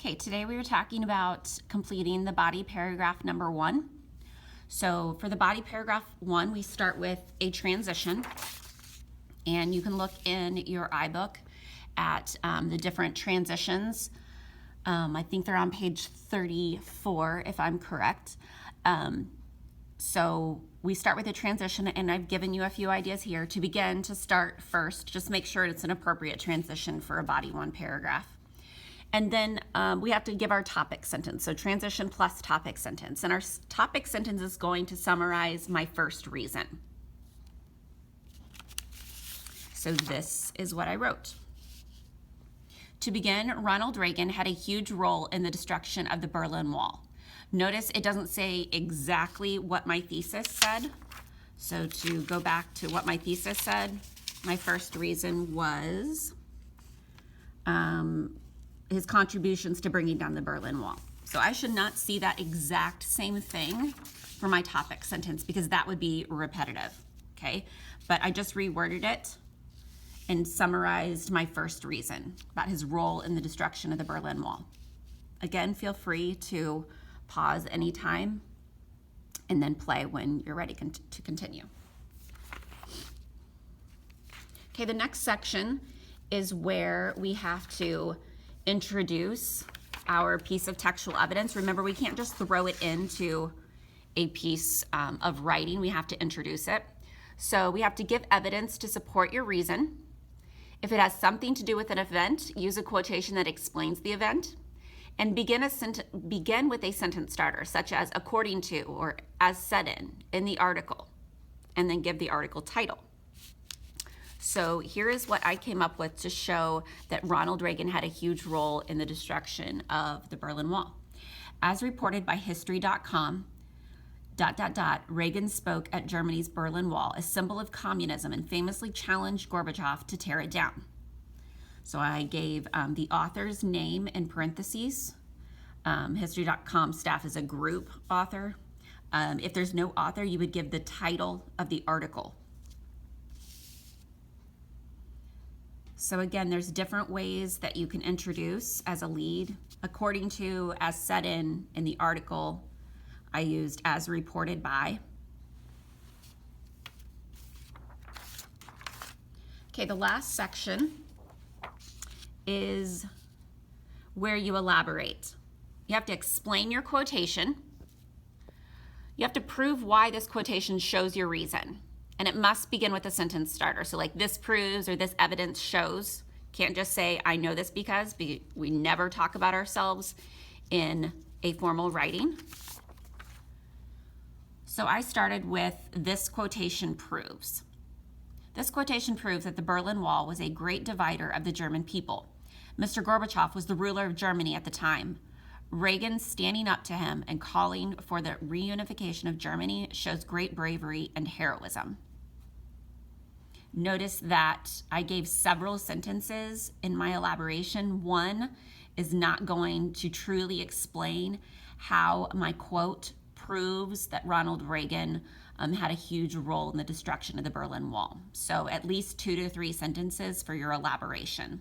Okay, today we were talking about completing the body paragraph number 1. So for the body paragraph 1, we start with a transition, and you can look in your iBook at the different transitions. I think they're on page 34, if I'm correct. So we start with a transition, and I've given you a few ideas here. To begin, to start first, just make sure it's an appropriate transition for a body 1 paragraph. And then we have to give our topic sentence. So transition plus topic sentence. And our topic sentence is going to summarize my first reason. So this is what I wrote. To begin, Ronald Reagan had a huge role in the destruction of the Berlin Wall. Notice it doesn't say exactly what my thesis said. So to go back to what my thesis said, my first reason was his contributions to bringing down the Berlin Wall. So I should not see that exact same thing for my topic sentence because that would be repetitive, okay? But I just reworded it and summarized my first reason about his role in the destruction of the Berlin Wall. Again, feel free to pause anytime and then play when you're ready to continue. Okay, the next section is where we have to introduce our piece of textual evidence. Remember, we can't just throw it into a piece of writing. We have to introduce it. So we have to give evidence to support your reason. If it has something to do with an event, use a quotation that explains the event. And begin with a sentence starter, such as according to or as said in the article, and then give the article title. So here is what I came up with to show that Ronald Reagan had a huge role in the destruction of the Berlin Wall. As reported by History.com, ... Reagan spoke at Germany's Berlin Wall, a symbol of communism, and famously challenged Gorbachev to tear it down. So I gave the author's name in parentheses. History.com staff is a group author. If there's no author, you would give the title of the article. So again, there's different ways that you can introduce as a lead. According to, as said in the article, I used as reported by. Okay, the last section is where you elaborate. You have to explain your quotation. You have to prove why this quotation shows your reason. And it must begin with a sentence starter. So like this proves or this evidence shows. Can't just say I know this because we never talk about ourselves in a formal writing. So I started with this quotation proves. This quotation proves that the Berlin Wall was a great divider of the German people. Mr. Gorbachev was the ruler of Germany at the time. Reagan standing up to him and calling for the reunification of Germany shows great bravery and heroism. Notice that I gave several sentences in my elaboration. One is not going to truly explain how my quote proves that Ronald Reagan had a huge role in the destruction of the Berlin Wall. So at least 2 to 3 sentences for your elaboration.